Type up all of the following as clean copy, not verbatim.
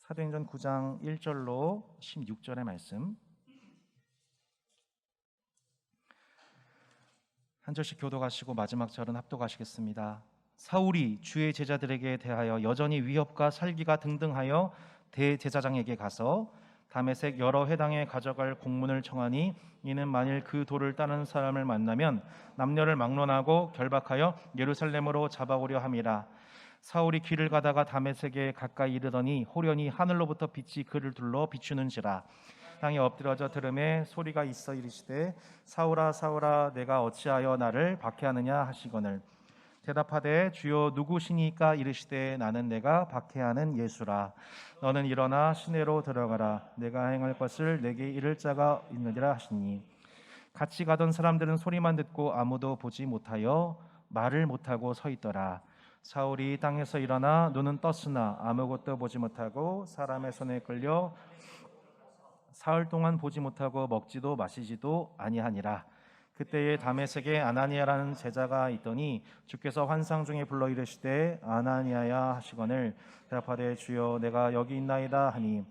사도행전 9장 1절로 16절의 말씀 한 절씩 교독하시고 마지막 절은 합독하시겠습니다. 사울이 주의 제자들에게 대하여 여전히 위협과 살기가 등등하여 대제사장에게 가서 다메섹 여러 회당에 가져갈 공문을 청하니 이는 만일 그 돌을 따는 사람을 만나면 남녀를 막론하고 결박하여 예루살렘으로 잡아오려 함이라. 사울이 길을 가다가 다메섹에 가까이 이르더니 호련히 하늘로부터 빛이 그를 둘러 비추는지라. 땅에 엎드려져 들음에 소리가 있어 이르시되 사울아 사울아 내가 어찌하여 나를 박해하느냐 하시거늘 대답하되 주여 누구시니까 이르시되 나는 내가 박해하는 예수라. 너는 일어나 시내로 들어가라. 내가 행할 것을 내게 이를 자가 있느니라 하시니 같이 가던 사람들은 소리만 듣고 아무도 보지 못하여 말을 못하고 서 있더라. 사울이 땅에서 일어나 눈은 떴으나 아무것도 보지 못하고 사람의 손에 끌려 사흘 동안 보지 못하고 먹지도 마시지도 아니하니라. 그때에 다메섹에 아나니아라는 제자가 있더니 주께서 환상 중에 불러 이르시되 아나니아야 하시거늘 대답하되 주여 내가 여기 있나이다 하니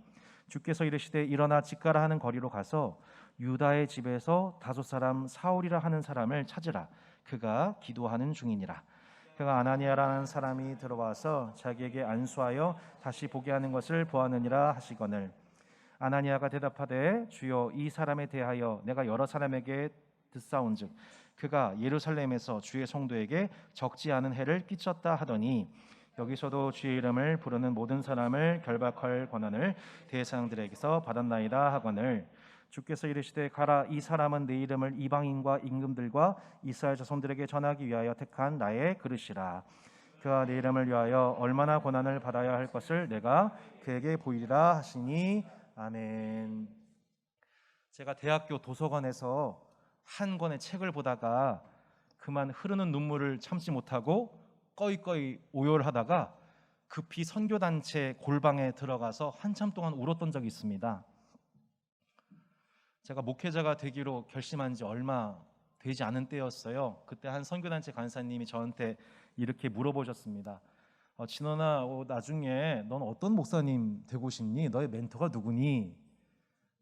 주께서 이르시되 일어나 집가라 하는 거리로 가서 유다의 집에서 5 사람 사울이라 하는 사람을 찾으라. 그가 기도하는 중이니라. 그가 아나니아라는 사람이 들어와서 자기에게 안수하여 다시 보게 하는 것을 보았느니라 하시거늘 아나니아가 대답하되 주여 이 사람에 대하여 내가 여러 사람에게 듣사온즉 그가 예루살렘에서 주의 성도에게 적지 않은 해를 끼쳤다 하더니 여기서도 주의 이름을 부르는 모든 사람을 결박할 권한을 대사장들에게서 받았나이다 하거늘 주께서 이르시되 가라. 이 사람은 내 이름을 이방인과 임금들과 이스라엘 자손들에게 전하기 위하여 택한 나의 그릇이라. 그가 내 이름을 위하여 얼마나 고난을 받아야 할 것을 내가 그에게 보이리라 하시니 아멘. 제가 대학교 도서관에서 한 권의 책을 보다가 그만 흐르는 눈물을 참지 못하고 꺼이꺼이 오열하다가 급히 선교단체 골방에 들어가서 한참 동안 울었던 적이 있습니다. 제가 목회자가 되기로 결심한 지 얼마 되지 않은 때였어요. 그때 한 선교단체 간사님이 저한테 이렇게 물어보셨습니다. 진원아, 나중에 넌 어떤 목사님 되고 싶니? 너의 멘토가 누구니?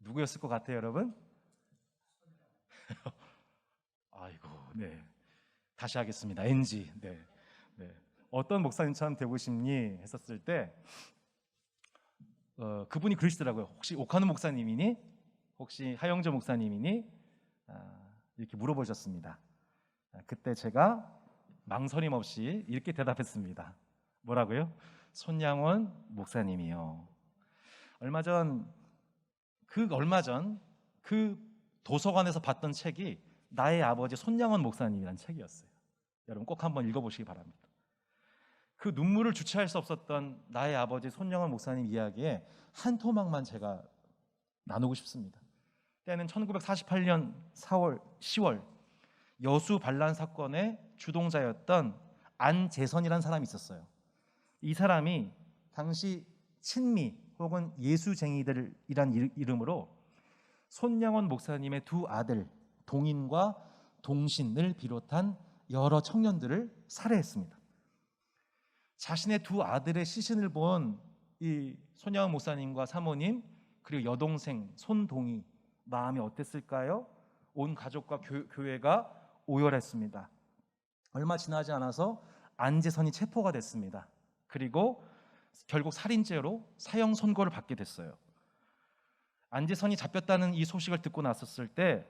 누구였을 것 같아요, 여러분? 아이고, 네. 다시 하겠습니다. NG. 네. 어떤 목사님처럼 되고 싶니? 했었을 때 그분이 그러시더라고요. 혹시 옥하는 목사님이니? 혹시 하영조 목사님이니? 이렇게 물어보셨습니다. 그때 제가 망설임 없이 이렇게 대답했습니다. 뭐라고요? 손양원 목사님이요. 얼마 전 그 도서관에서 봤던 책이 나의 아버지 손양원 목사님이라는 책이었어요. 여러분 꼭 한번 읽어보시기 바랍니다. 그 눈물을 주체할 수 없었던 나의 아버지 손양원 목사님 이야기에 한 토막만 제가 나누고 싶습니다. 때는 1948년 10월 여수 반란 사건의 주동자였던 안재선이라는 사람이 있었어요. 이 사람이 당시 친미 혹은 예수쟁이들이란 이름으로 손양원 목사님의 2 아들 동인과 동신을 비롯한 여러 청년들을 살해했습니다. 자신의 2 아들의 시신을 본 이 손양원 목사님과 사모님 그리고 여동생 손동이 마음이 어땠을까요? 온 가족과 교회가 오열했습니다. 얼마 지나지 않아서 안재선이 체포가 됐습니다. 그리고 결국 살인죄로 사형 선고를 받게 됐어요. 안재선이 잡혔다는 이 소식을 듣고 났었을 때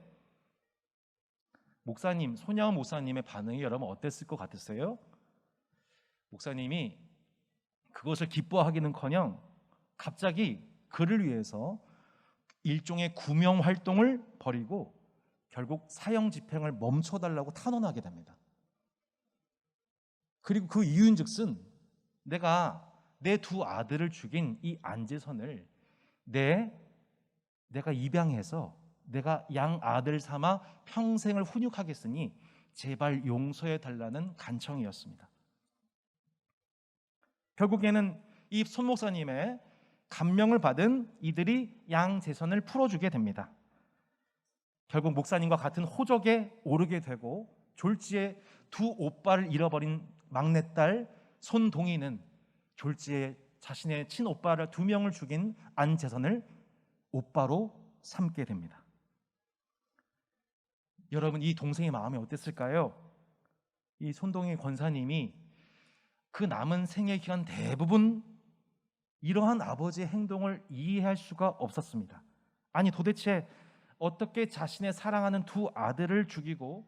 목사님, 손양원 목사님의 반응이 여러분 어땠을 것 같으세요? 목사님이 그것을 기뻐하기는커녕 갑자기 그를 위해서 일종의 구명 활동을 벌이고 결국 사형 집행을 멈춰달라고 탄원하게 됩니다. 그리고 그 이유인즉슨 내가 내 2 아들을 죽인 이 안재선을 내가 입양해서 내가 양 아들 삼아 평생을 훈육하겠으니 제발 용서해 달라는 간청이었습니다. 결국에는 이 손 목사님의 감명을 받은 이들이 양재선을 풀어주게 됩니다. 결국 목사님과 같은 호적에 오르게 되고 졸지에 2 오빠를 잃어버린 막내딸 손동희는 졸지에 자신의 친오빠를 2명을 죽인 안재선을 오빠로 삼게 됩니다. 여러분, 이 동생의 마음이 어땠을까요? 이 손동희 권사님이 그 남은 생애 기간 대부분 이러한 아버지의 행동을 이해할 수가 없었습니다. 아니, 도대체 어떻게 자신의 사랑하는 2 아들을 죽이고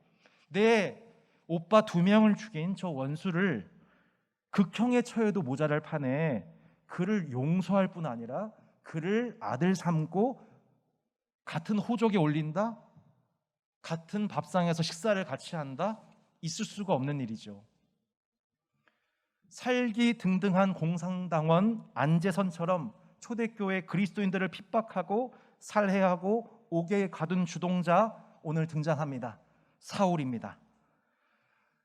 내 오빠 2명을 죽인 저 원수를 극형에 처해도 모자랄 판에 그를 용서할 뿐 아니라 그를 아들 삼고 같은 호적에 올린다? 같은 밥상에서 식사를 같이 한다? 있을 수가 없는 일이죠. 살기등등한 공산당원 안재선처럼 초대교회 그리스도인들을 핍박하고 살해하고 옥에 가둔 주동자, 오늘 등장합니다. 사울입니다.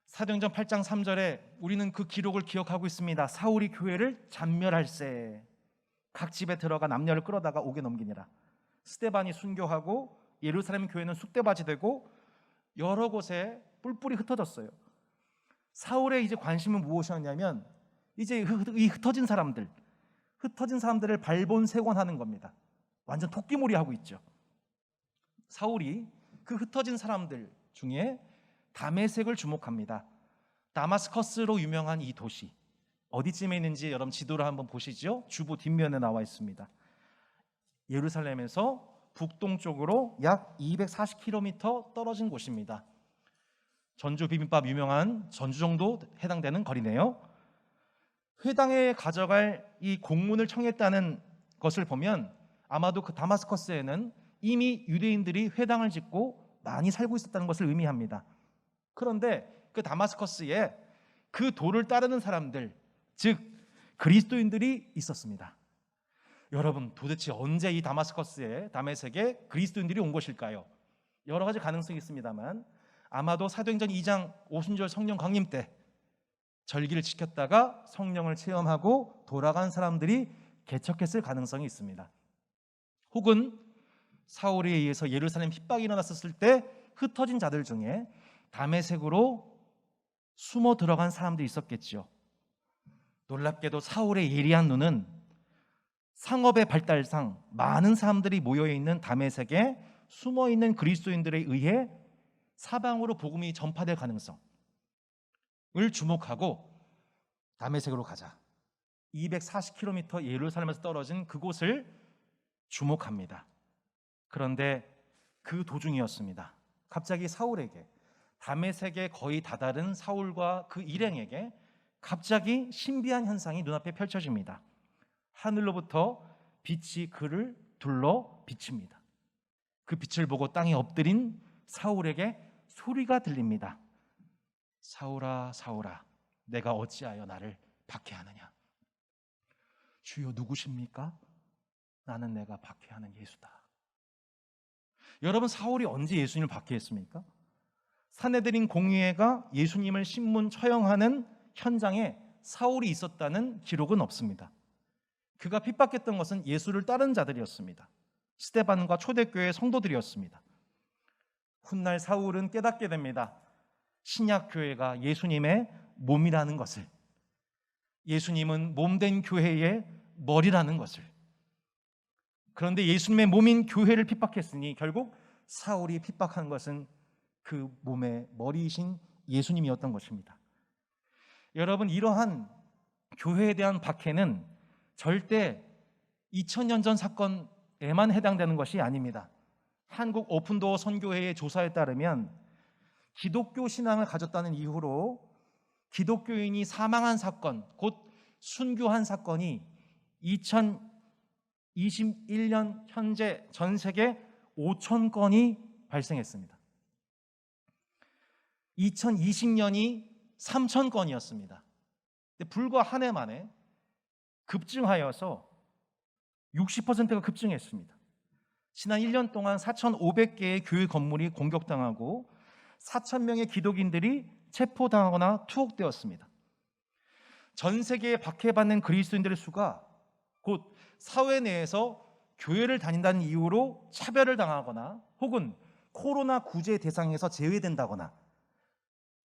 사도행전 8장 3절에 우리는 그 기록을 기억하고 있습니다. 사울이 교회를 잔멸할세, 각 집에 들어가 남녀를 끌어다가 옥에 넘기니라. 스데반이 순교하고 예루살렘 교회는 쑥대밭이 되고 여러 곳에 뿔뿔이 흩어졌어요. 사울의 이제 관심은 무엇이었냐면 이제 이 흩어진 사람들을 발본색원하는 겁니다. 완전 토끼몰이 하고 있죠. 사울이 그 흩어진 사람들 중에 다메섹을 주목합니다. 다마스커스로 유명한 이 도시 어디쯤에 있는지 여러분 지도를 한번 보시죠. 주보 뒷면에 나와 있습니다. 예루살렘에서 북동쪽으로 약 240km 떨어진 곳입니다. 전주 비빔밥 유명한 전주 정도 해당되는 거리네요. 회당에 가져갈 이 공문을 청했다는 것을 보면 아마도 그 다마스커스에는 이미 유대인들이 회당을 짓고 많이 살고 있었다는 것을 의미합니다. 그런데 그 다마스커스에 그 도를 따르는 사람들, 즉 그리스도인들이 있었습니다. 여러분, 도대체 언제 이 다메섹에 그리스도인들이 온 것일까요? 여러 가지 가능성이 있습니다만 아마도 사도행전 2장 오순절 성령 강림 때 절기를 지켰다가 성령을 체험하고 돌아간 사람들이 개척했을 가능성이 있습니다. 혹은 사울에 의해서 예루살렘 핍박이 일어났을 때 흩어진 자들 중에 다메섹으로 숨어 들어간 사람들이 있었겠죠. 놀랍게도 사울의 예리한 눈은 상업의 발달상 많은 사람들이 모여있는 다메섹에 숨어있는 그리스도인들에 의해 사방으로 복음이 전파될 가능성을 주목하고 다메섹으로 가자, 240km 예루살렘에서 떨어진 그곳을 주목합니다. 그런데 그 도중이었습니다. 갑자기 사울에게, 다메섹에 거의 다다른 사울과 그 일행에게 갑자기 신비한 현상이 눈앞에 펼쳐집니다. 하늘로부터 빛이 그를 둘러 비칩니다. 그 빛을 보고 땅에 엎드린 사울에게 소리가 들립니다. 사울아, 사울아, 내가 어찌하여 나를 박해하느냐? 주여, 누구십니까? 나는 내가 박해하는 예수다. 여러분, 사울이 언제 예수님을 박해했습니까? 산헤드린 공의회가 예수님을 신문 처형하는 현장에 사울이 있었다는 기록은 없습니다. 그가 핍박했던 것은 예수를 따르는 자들이었습니다. 스데반과 초대교회 성도들이었습니다. 훗날 사울은 깨닫게 됩니다. 신약교회가 예수님의 몸이라는 것을, 예수님은 몸된 교회의 머리라는 것을. 그런데 예수님의 몸인 교회를 핍박했으니 결국 사울이 핍박한 것은 그 몸의 머리이신 예수님이었던 것입니다. 여러분, 이러한 교회에 대한 박해는 절대 2000년 전 사건에만 해당되는 것이 아닙니다. 한국 오픈도어 선교회의 조사에 따르면 기독교 신앙을 가졌다는 이유로 기독교인이 사망한 사건, 곧 순교한 사건이 2021년 현재 전 세계 5,000건이 발생했습니다. 2020년이 3,000건이었습니다. 불과 한 해 만에 급증하여서 60%가 급증했습니다. 지난 1년 동안 4,500개의 교회 건물이 공격당하고 4,000명의 기독인들이 체포당하거나 투옥되었습니다. 전 세계에 박해받는 그리스도인들의 수가 곧 사회 내에서 교회를 다닌다는 이유로 차별을 당하거나 혹은 코로나 구제 대상에서 제외된다거나,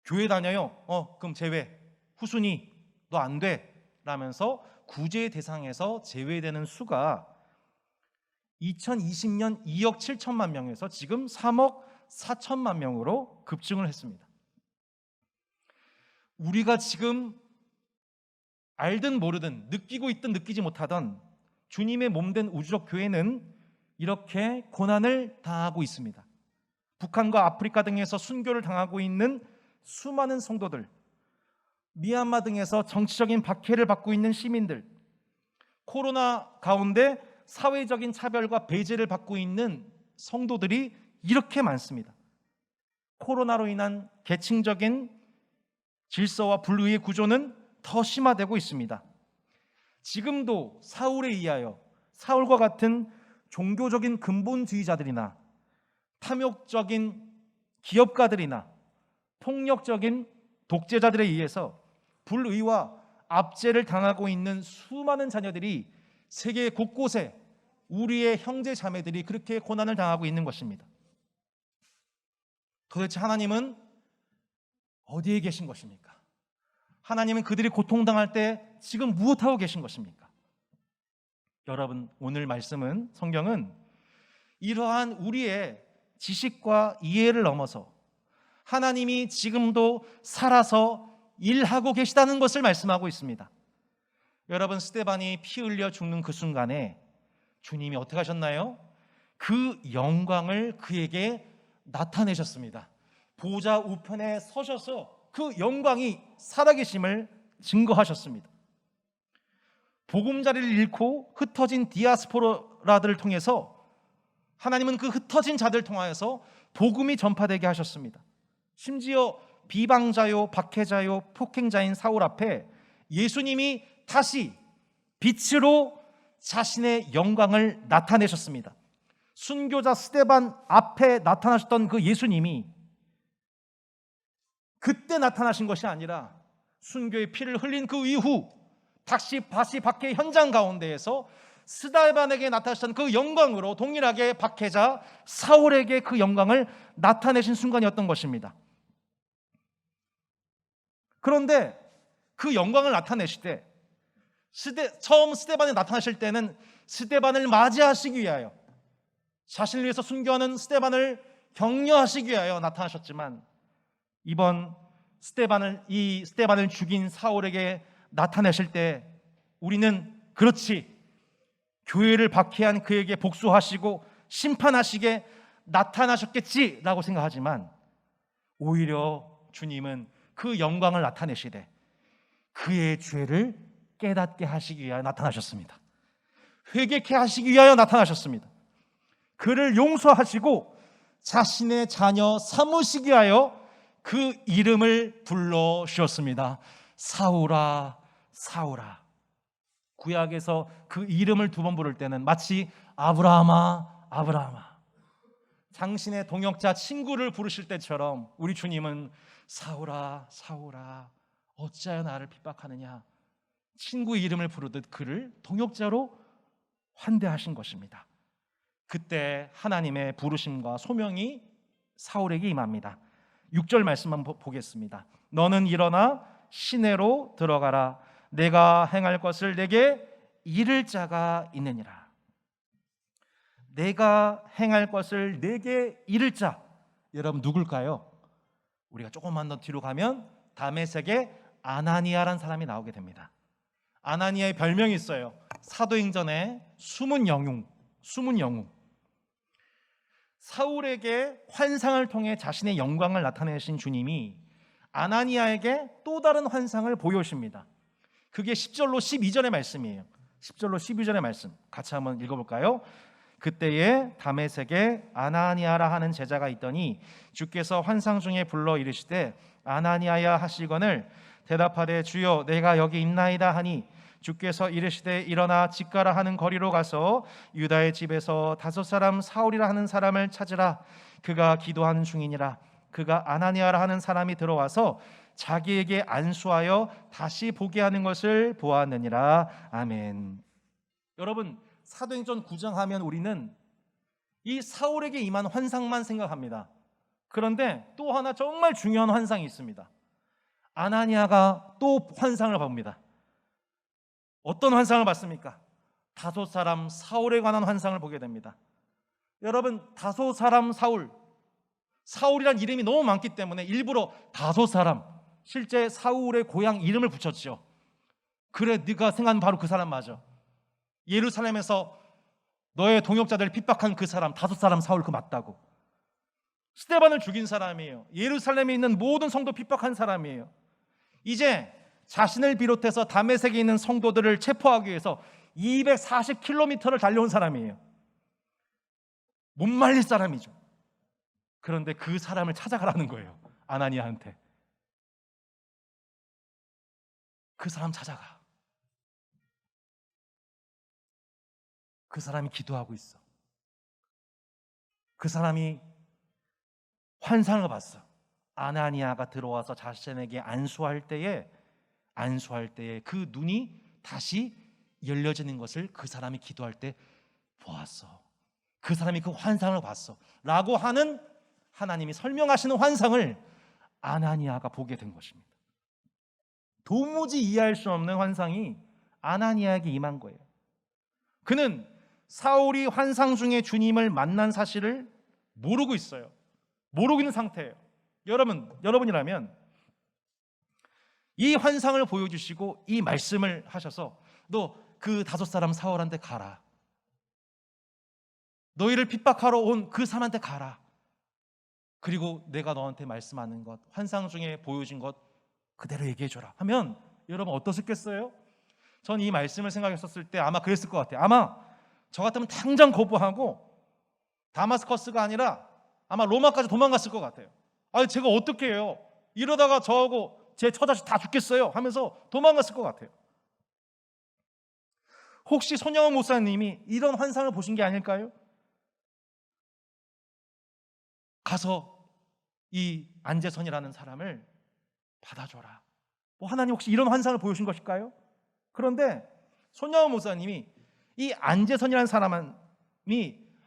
교회 다녀요? 그럼 제외. 후순위 너 안 돼 라면서 구제 대상에서 제외되는 수가 2020년 2억 7천만 명에서 지금 3억 4천만 명으로 급증을 했습니다. 우리가 지금 알든 모르든 느끼고 있든 느끼지 못하던 주님의 몸된 우주적 교회는 이렇게 고난을 당하고 있습니다. 북한과 아프리카 등에서 순교를 당하고 있는 수많은 성도들, 미얀마 등에서 정치적인 박해를 받고 있는 시민들, 코로나 가운데 사회적인 차별과 배제를 받고 있는 성도들이 이렇게 많습니다. 코로나로 인한 계층적인 질서와 불의의 구조는 더 심화되고 있습니다. 지금도 사울에 의하여 사울과 같은 종교적인 근본주의자들이나 탐욕적인 기업가들이나 폭력적인 독재자들에 의해서 불의와 압제를 당하고 있는 수많은 자녀들이 세계 곳곳에 우리의 형제 자매들이 그렇게 고난을 당하고 있는 것입니다. 도대체 하나님은 어디에 계신 것입니까? 하나님은 그들이 고통당할 때 지금 무엇하고 계신 것입니까? 여러분, 오늘 말씀은, 성경은 이러한 우리의 지식과 이해를 넘어서 하나님이 지금도 살아서 일하고 계시다는 것을 말씀하고 있습니다. 여러분, 스데반이 피 흘려 죽는 그 순간에 주님이 어떻게 하셨나요? 그 영광을 그에게 나타내셨습니다. 보좌 우편에 서셔서 그 영광이 살아계심을 증거하셨습니다. 보금자리를 잃고 흩어진 디아스포라들을 통해서 하나님은 그 흩어진 자들을 통하여서 복음이 전파되게 하셨습니다. 심지어 비방자요, 박해자요, 폭행자인 사울 앞에 예수님이 다시 빛으로 자신의 영광을 나타내셨습니다. 순교자 스데반 앞에 나타나셨던 그 예수님이 그때 나타나신 것이 아니라 순교의 피를 흘린 그 이후 다시 박해 현장 가운데에서 스데반에게 나타나셨던 그 영광으로 동일하게 박해자 사울에게 그 영광을 나타내신 순간이었던 것입니다. 그런데 그 영광을 나타내실 때 처음 스데반에 나타나실 때는 스데반을 맞이하시기 위하여, 자신을 위해서 순교하는 스데반을 격려하시기 위하여 나타나셨지만, 이번 스데반을 죽인 사울에게 나타내실 때 우리는 그렇지, 교회를 박해한 그에게 복수하시고 심판하시게 나타나셨겠지라고 생각하지만, 오히려 주님은 그 영광을 나타내시되 그의 죄를 깨닫게 하시기 위하여 나타나셨습니다. 회개케 하시기 위하여 나타나셨습니다. 그를 용서하시고 자신의 자녀 삼으시기 위하여 그 이름을 불러 주셨습니다. 사울아, 사울아. 구약에서 그 이름을 두 번 부를 때는 마치 아브라함아, 아브라함아, 당신의 동역자 친구를 부르실 때처럼 우리 주님은 사울아, 사울아, 어찌하여 나를 핍박하느냐, 친구의 이름을 부르듯 그를 동역자로 환대하신 것입니다. 그때 하나님의 부르심과 소명이 사울에게 임합니다. 6절 말씀만 보겠습니다. 너는 일어나 시내로 들어가라. 내가 행할 것을 내게 이를 자가 있느니라. 내가 행할 것을 내게 이를 자, 여러분 누굴까요? 우리가 조금만 더 뒤로 가면 다메섹의 아나니아라는 사람이 나오게 됩니다. 아나니아의 별명이 있어요. 사도행전에 숨은 영웅. 사울에게 환상을 통해 자신의 영광을 나타내신 주님이 아나니아에게 또 다른 환상을 보여주십니다. 그게 10절로 12절의 말씀이에요. 10절로 12절의 말씀 같이 한번 읽어볼까요? 그때에 다메섹에 아나니아라 하는 제자가 있더니 주께서 환상 중에 불러 이르시되 아나니아야 하시거늘 대답하되 주여 내가 여기 있나이다 하니 주께서 이르시되 일어나 집 가라 하는 거리로 가서 유다의 집에서 5사람 사울이라 하는 사람을 찾으라. 그가 기도하는 중이니라. 그가 아나니아라 하는 사람이 들어와서 자기에게 안수하여 다시 보게 하는 것을 보았느니라. 아멘. 여러분, 사도행전 9장 하면 우리는 이 사울에게 임한 환상만 생각합니다. 그런데 또 하나 정말 중요한 환상이 있습니다. 아나니아가 또 환상을 봅니다. 어떤 환상을 봤습니까? 다섯 사람 사울에 관한 환상을 보게 됩니다. 여러분, 다섯 사람 사울이란 이름이 너무 많기 때문에 일부러 다섯 사람, 실제 사울의 고향 이름을 붙였죠. 그래, 네가 생각하는 바로 그 사람 맞아. 예루살렘에서 너의 동역자들을 핍박한 그 사람, 다섯 사람 사울 그 맞다고. 스데반을 죽인 사람이에요. 예루살렘에 있는 모든 성도 핍박한 사람이에요. 이제 자신을 비롯해서 다메섹에 있는 성도들을 체포하기 위해서 240km를 달려온 사람이에요. 못 말릴 사람이죠. 그런데 그 사람을 찾아가라는 거예요. 아나니아한테. 그 사람 찾아가. 그 사람이 기도하고 있어. 그 사람이 환상을 봤어. 아나니아가 들어와서 자신에게 안수할 때에 그 눈이 다시 열려지는 것을 그 사람이 기도할 때 보았어. 그 사람이 그 환상을 봤어 라고 하는 하나님이 설명하시는 환상을 아나니아가 보게 된 것입니다. 도무지 이해할 수 없는 환상이 아나니아에게 임한 거예요. 그는 사울이 환상 중에 주님을 만난 사실을 모르고 있어요. 모르고 있는 상태예요. 여러분이라면 이 환상을 보여주시고 이 말씀을 하셔서 너 그 다섯 사람 사울한테 가라. 너희를 핍박하러 온 그 사람한테 가라. 그리고 내가 너한테 말씀하는 것, 환상 중에 보여준 것 그대로 얘기해줘라 하면 여러분 어떠셨겠어요? 전 이 말씀을 생각했었을 때 아마 그랬을 것 같아요. 아마 저 같으면 당장 거부하고 다마스커스가 아니라 아마 로마까지 도망갔을 것 같아요. 아니 제가 어떻게 해요? 이러다가 저하고 제 처자식 다 죽겠어요 하면서 도망갔을 것 같아요. 혹시 손영원 목사님이 이런 환상을 보신 게 아닐까요? 가서 이 안재선이라는 사람을 받아줘라. 하나님 혹시 이런 환상을 보여주신 것일까요? 그런데 손영원 목사님이 이 안재선이라는 사람이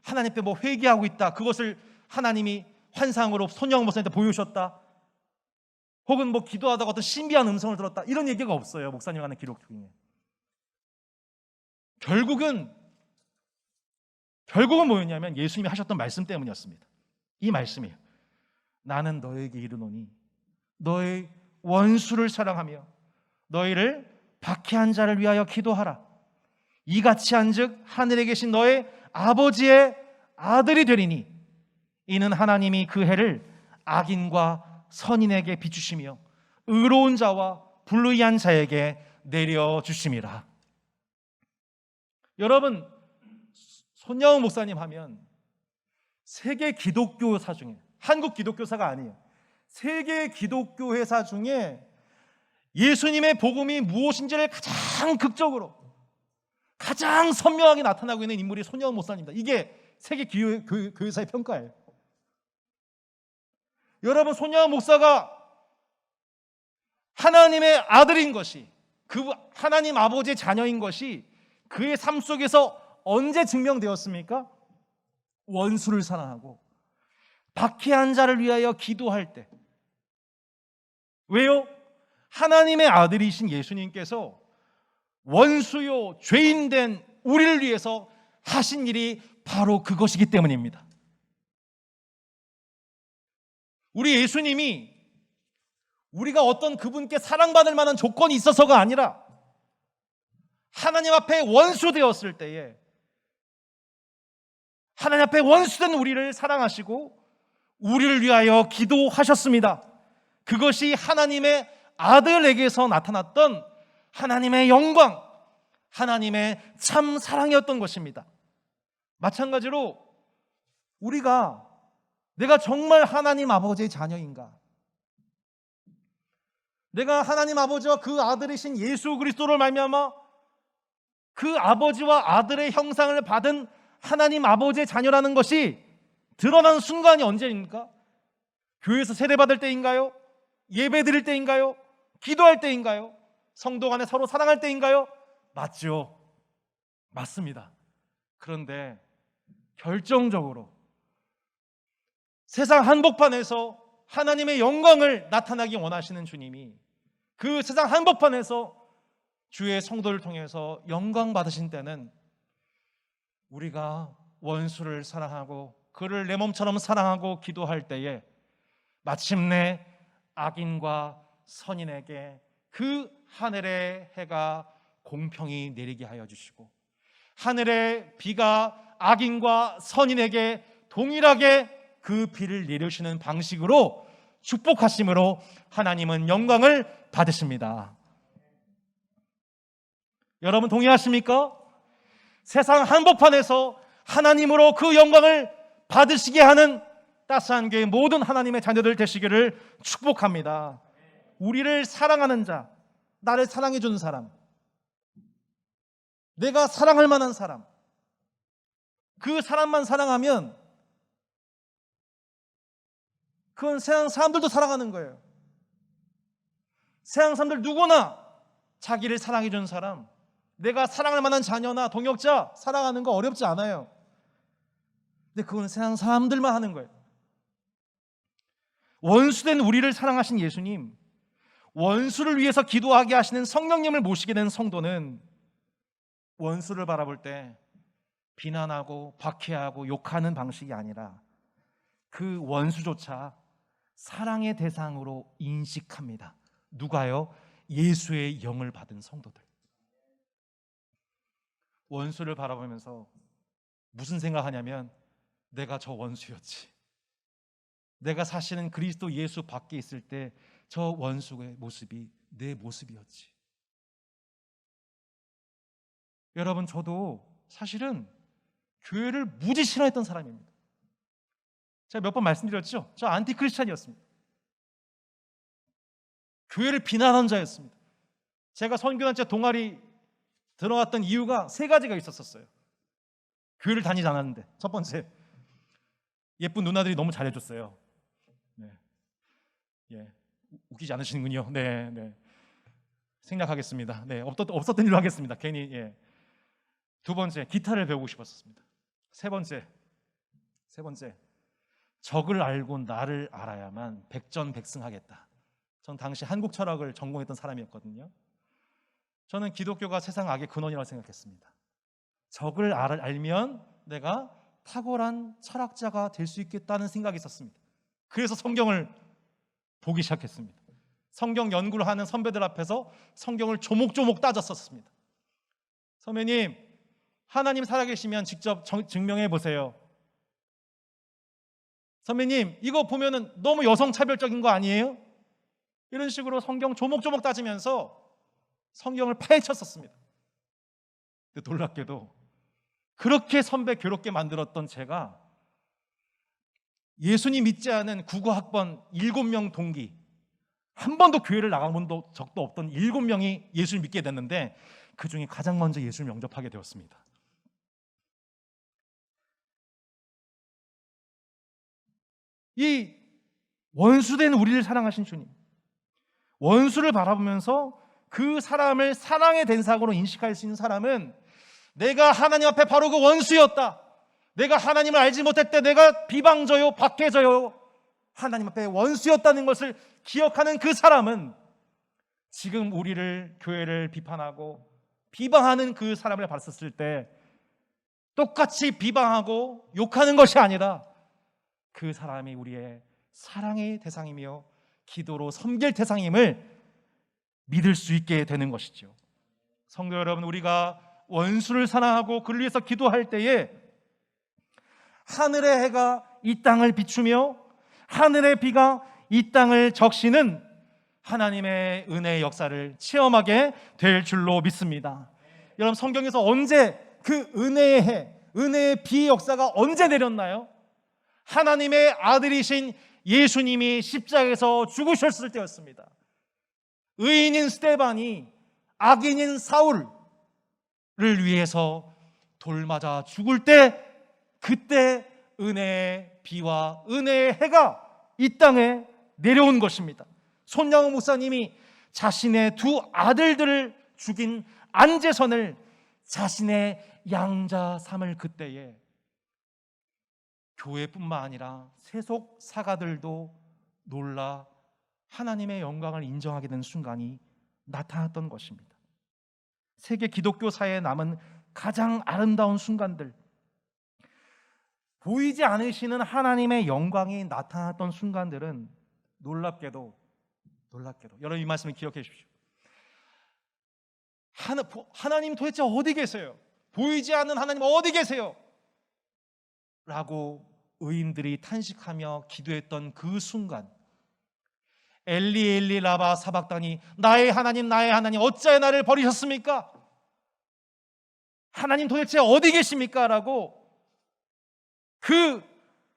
하나님 앞에 회개하고 있다, 그것을 하나님이 환상으로 손영원 목사님한테 보여주셨다, 혹은 기도하다가 어떤 신비한 음성을 들었다, 이런 얘기가 없어요. 목사님 하는 기록 중에. 결국은 뭐였냐면 예수님이 하셨던 말씀 때문이었습니다. 이 말씀이에요. 나는 너에게 이르노니 너의 원수를 사랑하며 너희를 박해한 자를 위하여 기도하라. 이같이 한즉 하늘에 계신 너의 아버지의 아들이 되리니 이는 하나님이 그 해를 악인과 선인에게 비추시며 의로운 자와 불의한 자에게 내려주심이라. 여러분, 손영훈 목사님 하면 세계 기독교사 중에, 한국 기독교사가 아니에요, 세계 기독교 회사 중에 예수님의 복음이 무엇인지를 가장 극적으로, 가장 선명하게 나타나고 있는 인물이 손영훈 목사님입니다. 이게 세계 교회사의 평가예요. 여러분, 손영훈 목사가 하나님의 아들인 것이, 그 하나님 아버지의 자녀인 것이 그의 삶 속에서 언제 증명되었습니까? 원수를 사랑하고 박해한 자를 위하여 기도할 때. 왜요? 하나님의 아들이신 예수님께서 원수요 죄인된 우리를 위해서 하신 일이 바로 그것이기 때문입니다. 우리 예수님이 우리가 어떤 그분께 사랑받을 만한 조건이 있어서가 아니라 하나님 앞에 원수 되었을 때에 하나님 앞에 원수된 우리를 사랑하시고 우리를 위하여 기도하셨습니다. 그것이 하나님의 아들에게서 나타났던 하나님의 영광, 하나님의 참 사랑이었던 것입니다. 마찬가지로 내가 정말 하나님 아버지의 자녀인가? 내가 하나님 아버지와 그 아들이신 예수 그리스도를 말미암아 그 아버지와 아들의 형상을 받은 하나님 아버지의 자녀라는 것이 드러나는 순간이 언제입니까? 교회에서 세례받을 때인가요? 예배 드릴 때인가요? 기도할 때인가요? 성도 간에 서로 사랑할 때인가요? 맞죠. 맞습니다. 그런데 결정적으로 세상 한복판에서 하나님의 영광을 나타나기 원하시는 주님이 그 세상 한복판에서 주의 성도를 통해서 영광 받으신 때는 우리가 원수를 사랑하고 그를 내 몸처럼 사랑하고 기도할 때에 마침내 악인과 선인에게 그 하늘의 해가 공평히 내리게 하여 주시고 하늘의 비가 악인과 선인에게 동일하게 그 비를 내려주시는 방식으로 축복하심으로 하나님은 영광을 받으십니다. 여러분 동의하십니까? 세상 한복판에서 하나님으로 그 영광을 받으시게 하는 따스한 교회 모든 하나님의 자녀들 되시기를 축복합니다. 우리를 사랑하는 자, 나를 사랑해 주는 사람, 내가 사랑할 만한 사람, 그 사람만 사랑하면 그건 세상 사람들도 사랑하는 거예요. 세상 사람들 누구나 자기를 사랑해 주는 사람, 내가 사랑할 만한 자녀나 동역자 사랑하는 거 어렵지 않아요. 근데 그건 세상 사람들만 하는 거예요. 원수된 우리를 사랑하신 예수님, 원수를 위해서 기도하게 하시는 성령님을 모시게 된 성도는 원수를 바라볼 때 비난하고 박해하고 욕하는 방식이 아니라 그 원수조차 사랑의 대상으로 인식합니다. 누가요? 예수의 영을 받은 성도들. 원수를 바라보면서 무슨 생각하냐면 내가 저 원수였지. 내가 사실은 그리스도 예수 밖에 있을 때 저 원수의 모습이 내 모습이었지. 여러분, 저도 사실은 교회를 무지 싫어했던 사람입니다. 제가 몇 번 말씀드렸죠? 저 안티크리스찬이었습니다. 교회를 비난하는 자였습니다. 제가 선교단체 동아리 들어갔던 이유가 세 가지가 있었어요. 교회를 다니지 않았는데, 첫 번째, 예쁜 누나들이 너무 잘해줬어요. 네. 예. 웃기지 않으시는군요. 네. 생략하겠습니다. 네. 없었던 일로 하겠습니다. 괜히. 예. 두 번째, 기타를 배우고 싶었습니다. 세 번째, 적을 알고 나를 알아야만 백전백승하겠다. 전 당시 한국 철학을 전공했던 사람이었거든요. 저는 기독교가 세상 악의 근원이라고 생각했습니다. 적을 알면 내가 탁월한 철학자가 될 수 있겠다는 생각이 있었습니다. 그래서 성경을 보기 시작했습니다. 성경 연구를 하는 선배들 앞에서 성경을 조목조목 따졌었습니다. 선배님, 하나님 살아계시면 직접 증명해 보세요. 선배님, 이거 보면은 너무 여성차별적인 거 아니에요? 이런 식으로 성경 조목조목 따지면서 성경을 파헤쳤었습니다. 근데 놀랍게도 그렇게 선배 괴롭게 만들었던 제가 예수님 믿지 않은 국어학번 7명 동기, 한 번도 교회를 나가본 적도 없던 7명이 예수를 믿게 됐는데 그 중에 가장 먼저 예수를 영접하게 되었습니다. 이 원수된 우리를 사랑하신 주님, 원수를 바라보면서 그 사람을 사랑의 대상으로 인식할 수 있는 사람은 내가 하나님 앞에 바로 그 원수였다, 내가 하나님을 알지 못할 때 내가 비방져요, 박해져요, 하나님 앞에 원수였다는 것을 기억하는 그 사람은 지금 우리를, 교회를 비판하고 비방하는 그 사람을 봤었을 때 똑같이 비방하고 욕하는 것이 아니라 그 사람이 우리의 사랑의 대상이며 기도로 섬길 대상임을 믿을 수 있게 되는 것이죠. 성도 여러분, 우리가 원수를 사랑하고 그를 위해서 기도할 때에 하늘의 해가 이 땅을 비추며 하늘의 비가 이 땅을 적시는 하나님의 은혜의 역사를 체험하게 될 줄로 믿습니다. 여러분, 성경에서 언제 그 은혜의 해, 은혜의 비 역사가 언제 내렸나요? 하나님의 아들이신 예수님이 십자가에서 죽으셨을 때였습니다. 의인인 스데반이 악인인 사울을 위해서 돌 맞아 죽을 때, 그때 은혜의 비와 은혜의 해가 이 땅에 내려온 것입니다. 손양호 목사님이 자신의 두 아들들을 죽인 안재선을 자신의 양자 삼을 그때에 교회뿐만 아니라 세속 사가들도 놀라 하나님의 영광을 인정하게 된 순간이 나타났던 것입니다. 세계 기독교 사회에 남은 가장 아름다운 순간들, 보이지 않으시는 하나님의 영광이 나타났던 순간들은 놀랍게도 여러분 이 말씀을 기억해 주십시오. 하나님 도대체 어디 계세요? 보이지 않는 하나님 어디 계세요? 라고 의인들이 탄식하며 기도했던 그 순간, 엘리 엘리 라바 사박다니, 나의 하나님 어찌하여 나를 버리셨습니까? 하나님 도대체 어디 계십니까? 라고 그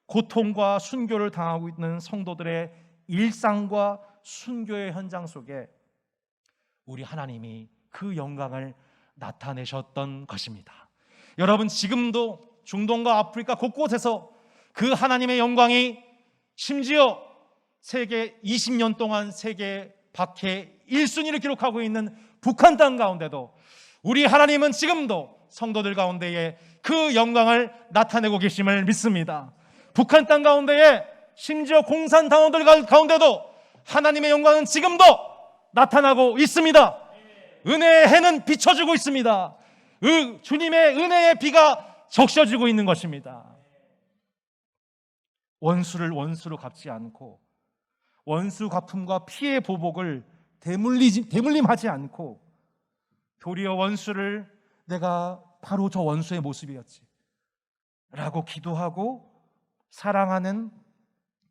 고통과 순교를 당하고 있는 성도들의 일상과 순교의 현장 속에 우리 하나님이 그 영광을 나타내셨던 것입니다. 여러분, 지금도 중동과 아프리카 곳곳에서 그 하나님의 영광이 심지어 세계 20년 동안 세계 박해 1순위를 기록하고 있는 북한 땅 가운데도 우리 하나님은 지금도 성도들 가운데에 그 영광을 나타내고 계심을 믿습니다. 북한 땅 가운데에 심지어 공산당원들 가운데도 하나님의 영광은 지금도 나타나고 있습니다. 은혜의 해는 비춰주고 있습니다. 주님의 은혜의 비가 적셔지고 있는 것입니다. 원수를 원수로 갚지 않고 원수 갚음과 피해 보복을 대물림하지 않고 도리어 원수를 내가 바로 저 원수의 모습이었지 라고 기도하고 사랑하는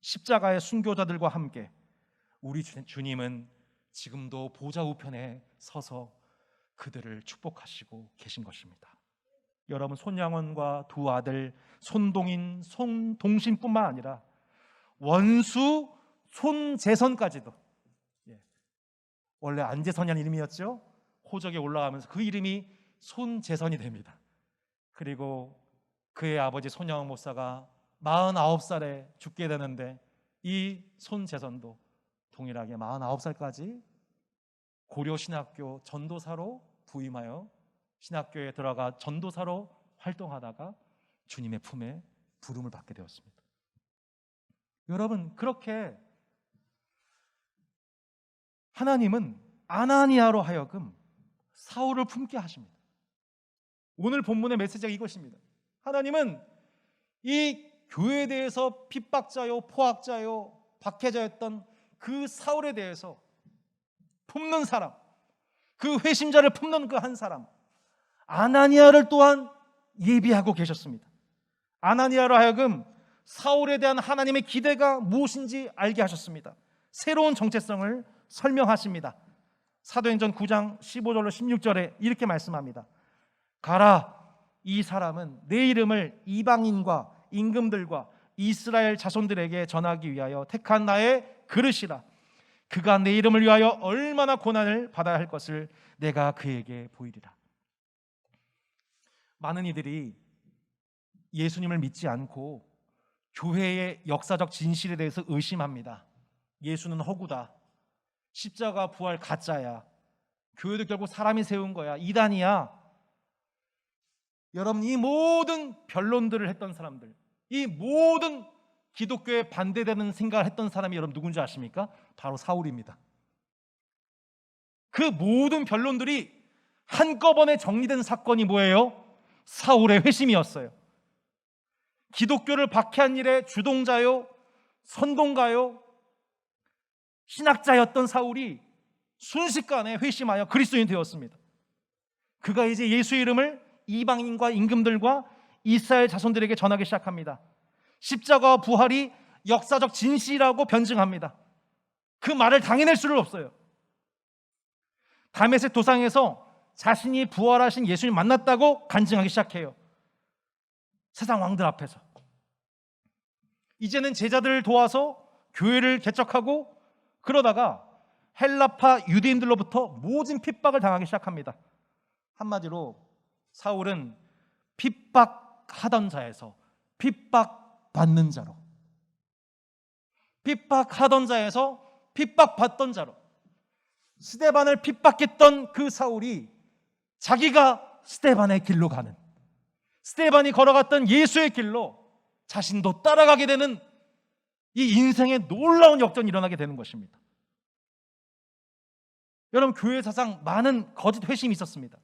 십자가의 순교자들과 함께 우리 주님은 지금도 보좌 우편에 서서 그들을 축복하시고 계신 것입니다. 여러분, 손양원과 두 아들 손동인, 손동신뿐만 아니라 원수 손재선까지도, 원래 안재선이라는 이름이었죠. 호적에 올라가면서 그 이름이 손재선이 됩니다. 그리고 그의 아버지 손양원 목사가 49살에 죽게 되는데 이 손재선도 동일하게 49살까지 고려신학교 전도사로 부임하여 신학교에 들어가 전도사로 활동하다가 주님의 품에 부름을 받게 되었습니다. 여러분, 그렇게 하나님은 아나니아로 하여금 사울을 품게 하십니다. 오늘 본문의 메시지가 이것입니다. 하나님은 이 교회에 대해서 핍박자요, 포악자요, 박해자였던 그 사울에 대해서 품는 사람, 그 회심자를 품는 그 한 사람 아나니아를 또한 예비하고 계셨습니다. 아나니아로 하여금 사울에 대한 하나님의 기대가 무엇인지 알게 하셨습니다. 새로운 정체성을 설명하십니다. 사도행전 9장 15절로 16절에 이렇게 말씀합니다. 가라, 이 사람은 내 이름을 이방인과 임금들과 이스라엘 자손들에게 전하기 위하여 택한 나의 그릇이라. 그가 내 이름을 위하여 얼마나 고난을 받아야 할 것을 내가 그에게 보이리라. 많은 이들이 예수님을 믿지 않고 교회의 역사적 진실에 대해서 의심합니다. 예수는 허구다, 십자가 부활 가짜야, 교회도 결국 사람이 세운 거야, 이단이야. 여러분, 이 모든 변론들을 했던 사람들, 이 모든 기독교에 반대되는 생각을 했던 사람이 여러분 누군지 아십니까? 바로 사울입니다. 그 모든 변론들이 한꺼번에 정리된 사건이 뭐예요? 사울의 회심이었어요. 기독교를 박해한 일의 주동자요, 선동가요, 신학자였던 사울이 순식간에 회심하여 그리스도인이 되었습니다. 그가 이제 예수의 이름을 이방인과 임금들과 이스라엘 자손들에게 전하기 시작합니다. 십자가와 부활이 역사적 진실이라고 변증합니다. 그 말을 당해낼 수는 없어요. 다메섹 도상에서 자신이 부활하신 예수님 만났다고 간증하기 시작해요. 세상 왕들 앞에서. 이제는 제자들을 도와서 교회를 개척하고 그러다가 헬라파 유대인들로부터 모진 핍박을 당하기 시작합니다. 한마디로 사울은 핍박하던 자에서 핍박받는 자로, 핍박하던 자에서 핍박받던 자로, 스데반을 핍박했던 그 사울이 자기가 스데반의 길로 가는, 스데반이 걸어갔던 예수의 길로 자신도 따라가게 되는 이 인생의 놀라운 역전이 일어나게 되는 것입니다. 여러분, 교회 사상 많은 거짓 회심이 있었습니다.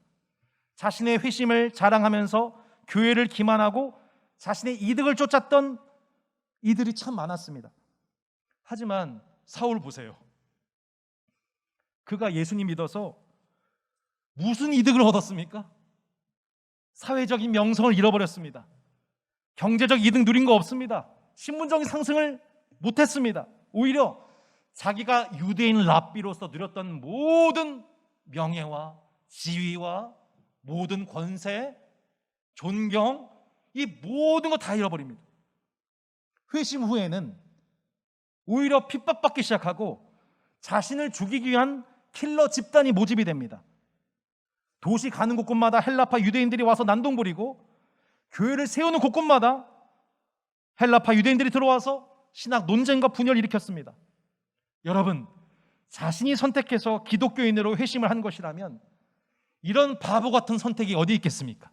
자신의 회심을 자랑하면서 교회를 기만하고 자신의 이득을 쫓았던 이들이 참 많았습니다. 하지만 사울 보세요. 그가 예수님 믿어서 무슨 이득을 얻었습니까? 사회적인 명성을 잃어버렸습니다. 경제적 이득 누린 거 없습니다. 신분적인 상승을 못했습니다. 오히려 자기가 유대인 랍비로서 누렸던 모든 명예와 지위와 모든 권세, 존경, 이 모든 거 다 잃어버립니다. 회심 후에는 오히려 핍박받기 시작하고 자신을 죽이기 위한 킬러 집단이 모집이 됩니다. 도시 가는 곳곳마다 헬라파 유대인들이 와서 난동 부리고 교회를 세우는 곳곳마다 헬라파 유대인들이 들어와서 신학 논쟁과 분열을 일으켰습니다. 여러분, 자신이 선택해서 기독교인으로 회심을 한 것이라면 이런 바보 같은 선택이 어디 있겠습니까?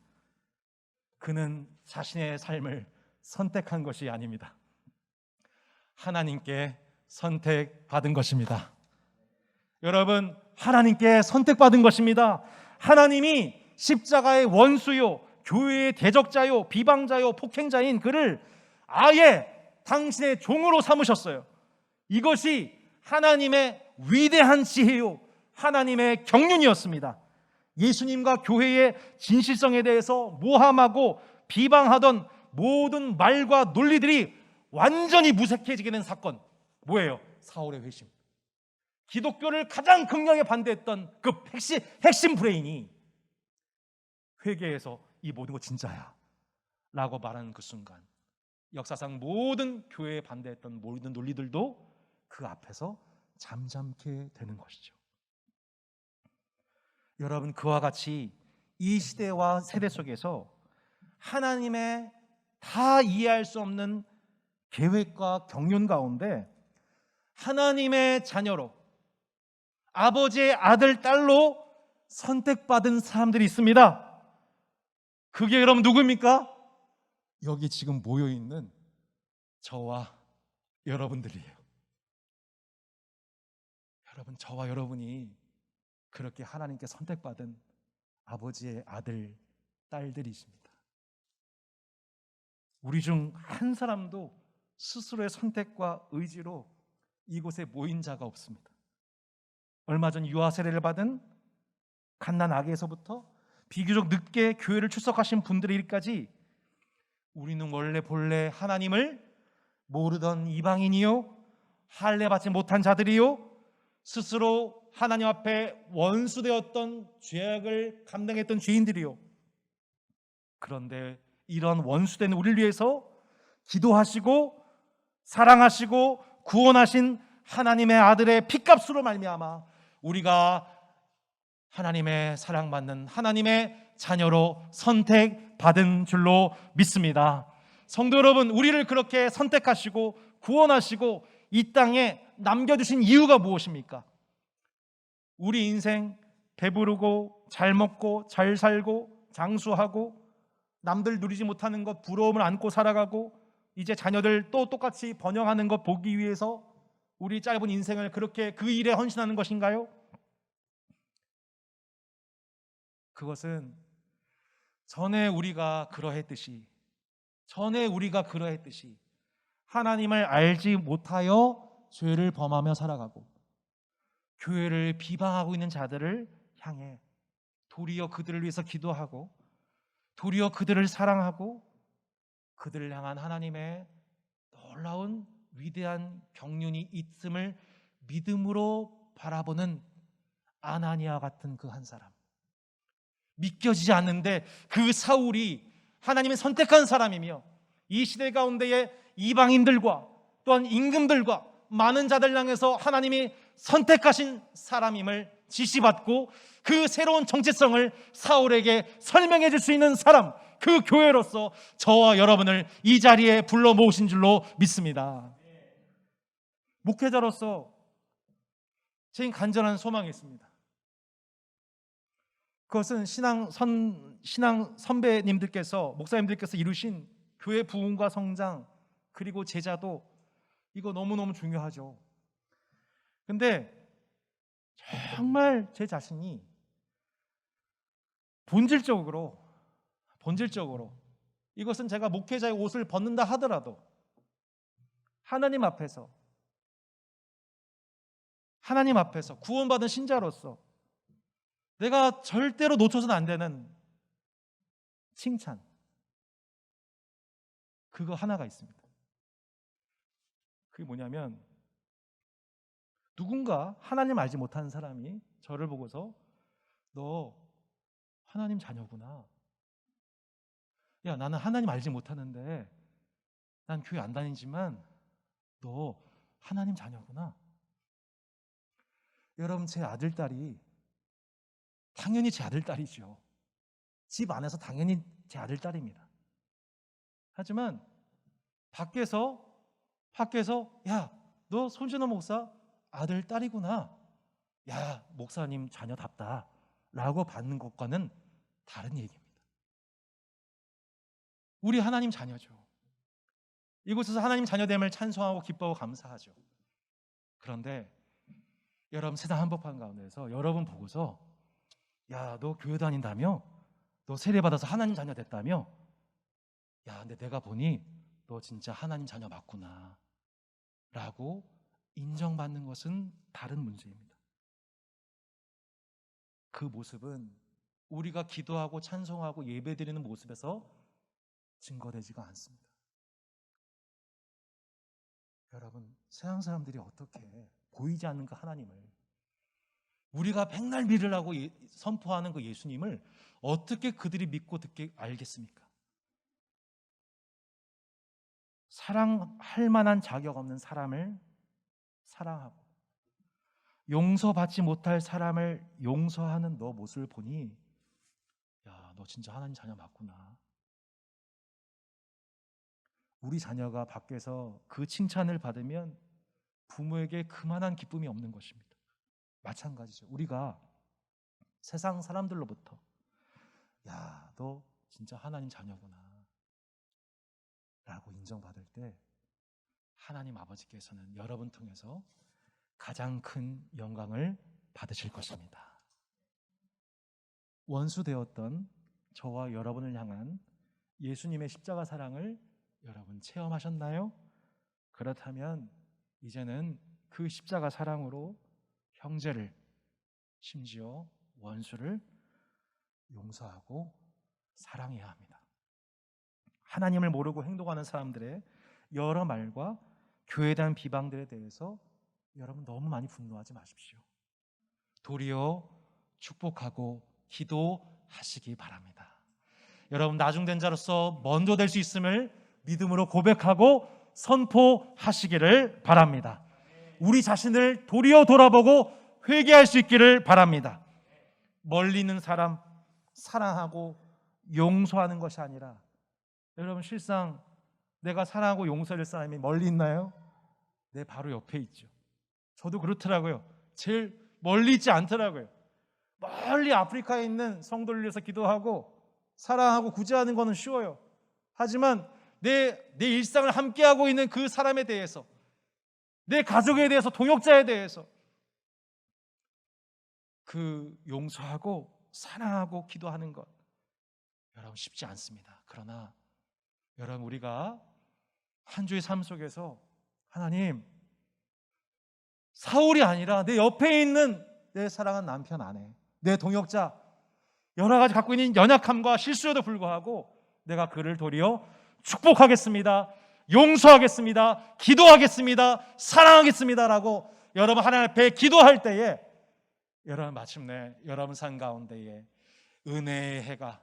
그는 자신의 삶을 선택한 것이 아닙니다. 하나님께 선택받은 것입니다. 여러분, 하나님께 선택받은 것입니다. 하나님이 십자가의 원수요, 교회의 대적자요, 비방자요, 폭행자인 그를 아예 당신의 종으로 삼으셨어요. 이것이 하나님의 위대한 지혜요, 하나님의 경륜이었습니다. 예수님과 교회의 진실성에 대해서 모함하고 비방하던 모든 말과 논리들이 완전히 무색해지게 된 사건, 뭐예요? 사울의 회심. 기독교를 가장 극렬하게 반대했던 그 핵심 브레인이 회개해서 이 모든 거 진짜야 라고 말하는 그 순간, 역사상 모든 교회에 반대했던 모든 논리들도 그 앞에서 잠잠게 되는 것이죠. 여러분, 그와 같이 이 시대와 세대 속에서 하나님의 다 이해할 수 없는 계획과 경륜 가운데 하나님의 자녀로, 아버지의 아들, 딸로 선택받은 사람들이 있습니다. 그게 여러분 누구입니까? 여기 지금 모여있는 저와 여러분들이에요. 여러분, 저와 여러분이 그렇게 하나님께 선택받은 아버지의 아들, 딸들이십니다. 우리 중 한 사람도 스스로의 선택과 의지로 이곳에 모인 자가 없습니다. 얼마 전 유아 세례를 받은 갓난 아기에서부터 비교적 늦게 교회를 출석하신 분들의 일까지 우리는 원래 본래 하나님을 모르던 이방인이요, 할례받지 못한 자들이요, 스스로 하나님 앞에 원수되었던 죄악을 감당했던 죄인들이요. 그런데 이런 원수된 우리를 위해서 기도하시고 사랑하시고 구원하신 하나님의 아들의 피값으로 말미암아 우리가 하나님의 사랑받는 하나님의 자녀로 선택받은 줄로 믿습니다. 성도 여러분, 우리를 그렇게 선택하시고 구원하시고 이 땅에 남겨주신 이유가 무엇입니까? 우리 인생 배부르고 잘 먹고 잘 살고 장수하고 남들 누리지 못하는 것 부러움을 안고 살아가고 이제 자녀들 또 똑같이 번영하는 것 보기 위해서 우리 짧은 인생을 그렇게 그 일에 헌신하는 것인가요? 그것은 전에 우리가 그러했듯이 하나님을 알지 못하여 죄를 범하며 살아가고 교회를 비방하고 있는 자들을 향해 도리어 그들을 위해서 기도하고 도리어 그들을 사랑하고 그들을 향한 하나님의 놀라운 위대한 경륜이 있음을 믿음으로 바라보는 아나니아 같은 그 한 사람, 믿겨지지 않는데 그 사울이 하나님의 선택한 사람이며 이 시대 가운데의 이방인들과 또한 임금들과 많은 자들 향해서 하나님이 선택하신 사람임을 지시받고 그 새로운 정체성을 사울에게 설명해 줄 수 있는 사람, 그 교회로서 저와 여러분을 이 자리에 불러 모으신 줄로 믿습니다. 목회자로서 제 간절한 소망이 있습니다. 그것은 신앙 선배님들께서, 목사님들께서 이루신 교회 부흥과 성장 그리고 제자도 이거 너무너무 중요하죠. 근데 정말 제 자신이 본질적으로 이것은 제가 목회자의 옷을 벗는다 하더라도 하나님 앞에서 구원받은 신자로서 내가 절대로 놓쳐서는 안 되는 칭찬, 그거 하나가 있습니다. 그게 뭐냐면, 누군가 하나님 알지 못하는 사람이 저를 보고서 너 하나님 자녀구나, 야 나는 하나님 알지 못하는데 난 교회 안 다니지만 너 하나님 자녀구나. 여러분, 제 아들 딸이 당연히 제 아들 딸이죠. 집 안에서 당연히 제 아들 딸입니다. 하지만 밖에서 야 너 손진호 목사 아들 딸이구나, 야 목사님 자녀답다 라고 받는 것과는 다른 얘기입니다. 우리 하나님 자녀죠. 이곳에서 하나님 자녀됨을 찬송하고 기뻐하고 감사하죠. 그런데 여러분, 세상 한복판 가운데서 여러분 보고서 야 너 교회 다닌다며, 너 세례받아서 하나님 자녀 됐다며, 야 근데 내가 보니 너 진짜 하나님 자녀 맞구나 라고 인정받는 것은 다른 문제입니다. 그 모습은 우리가 기도하고 찬송하고 예배드리는 모습에서 증거되지가 않습니다. 여러분, 세상 사람들이 어떻게 보이지 않는 그 하나님을, 우리가 백날 믿으라고 선포하는 그 예수님을 어떻게 그들이 믿고 듣게 알겠습니까? 사랑할 만한 자격 없는 사람을 사랑하고 용서받지 못할 사람을 용서하는 너 모습을 보니 야, 너 진짜 하나님 자녀 맞구나. 우리 자녀가 밖에서 그 칭찬을 받으면 부모에게 그만한 기쁨이 없는 것입니다. 마찬가지죠. 우리가 세상 사람들로부터 야, 너 진짜 하나님 자녀구나 라고 인정받을 때 하나님 아버지께서는 여러분 통해서 가장 큰 영광을 받으실 것입니다. 원수 되었던 저와 여러분을 향한 예수님의 십자가 사랑을 여러분 체험하셨나요? 그렇다면 이제는 그 십자가 사랑으로 형제를, 심지어 원수를 용서하고 사랑해야 합니다. 하나님을 모르고 행동하는 사람들의 여러 말과 교회에 대한 비방들에 대해서 여러분 너무 많이 분노하지 마십시오. 도리어 축복하고 기도하시기 바랍니다. 여러분, 나중된 자로서 먼저 될 수 있음을 믿음으로 고백하고 선포하시기를 바랍니다. 우리 자신을 도리어 돌아보고 회개할 수 있기를 바랍니다. 멀리 있는 사람 사랑하고 용서하는 것이 아니라, 여러분 실상 내가 사랑하고 용서할 사람이 멀리 있나요? 내 바로 옆에 있죠. 저도 그렇더라고요. 제일 멀리 있지 않더라고요. 멀리 아프리카에 있는 성도를 위해서 기도하고 사랑하고 구제하는 것은 쉬워요. 하지만 내 일상을 함께하고 있는 그 사람에 대해서, 내 가족에 대해서, 동역자에 대해서 그 용서하고 사랑하고 기도하는 것, 여러분 쉽지 않습니다. 그러나 여러분, 우리가 한 주의 삶 속에서 하나님, 사울이 아니라 내 옆에 있는 내 사랑하는 남편, 아내, 내 동역자, 여러 가지 갖고 있는 연약함과 실수에도 불구하고 내가 그를 도리어 축복하겠습니다, 용서하겠습니다, 기도하겠습니다, 사랑하겠습니다 라고 여러분 하나님 앞에 기도할 때에, 여러분 마침내 여러분 삶 가운데에 은혜의 해가,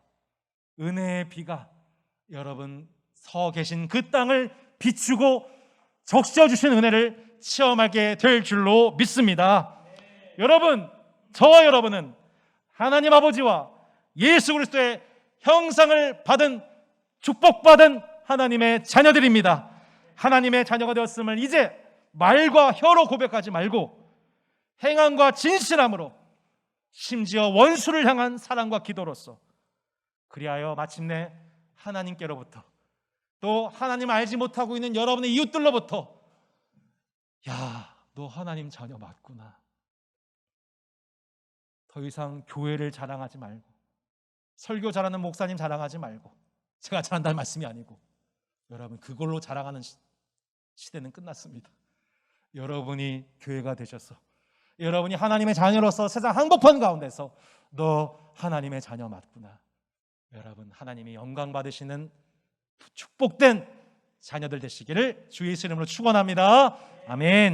은혜의 비가 여러분 서 계신 그 땅을 비추고 적셔 주신 은혜를 체험하게 될 줄로 믿습니다. 여러분, 저와 여러분은 하나님 아버지와 예수 그리스도의 형상을 받은, 축복받은 하나님의 자녀들입니다. 하나님의 자녀가 되었음을 이제 말과 혀로 고백하지 말고 행함과 진실함으로, 심지어 원수를 향한 사랑과 기도로서, 그리하여 마침내 하나님께로부터, 또 하나님 알지 못하고 있는 여러분의 이웃들로부터 야, 너 하나님 자녀 맞구나, 더 이상 교회를 자랑하지 말고 설교 잘하는 목사님 자랑하지 말고, 제가 잘한다는 말씀이 아니고, 여러분 그걸로 자랑하는 시대는 끝났습니다. 여러분이 교회가 되셔서, 여러분이 하나님의 자녀로서 세상 한복판 가운데서 너 하나님의 자녀 맞구나, 여러분 하나님이 영광 받으시는 축복된 자녀들 되시기를 주의 이름으로 축원합니다. 아멘.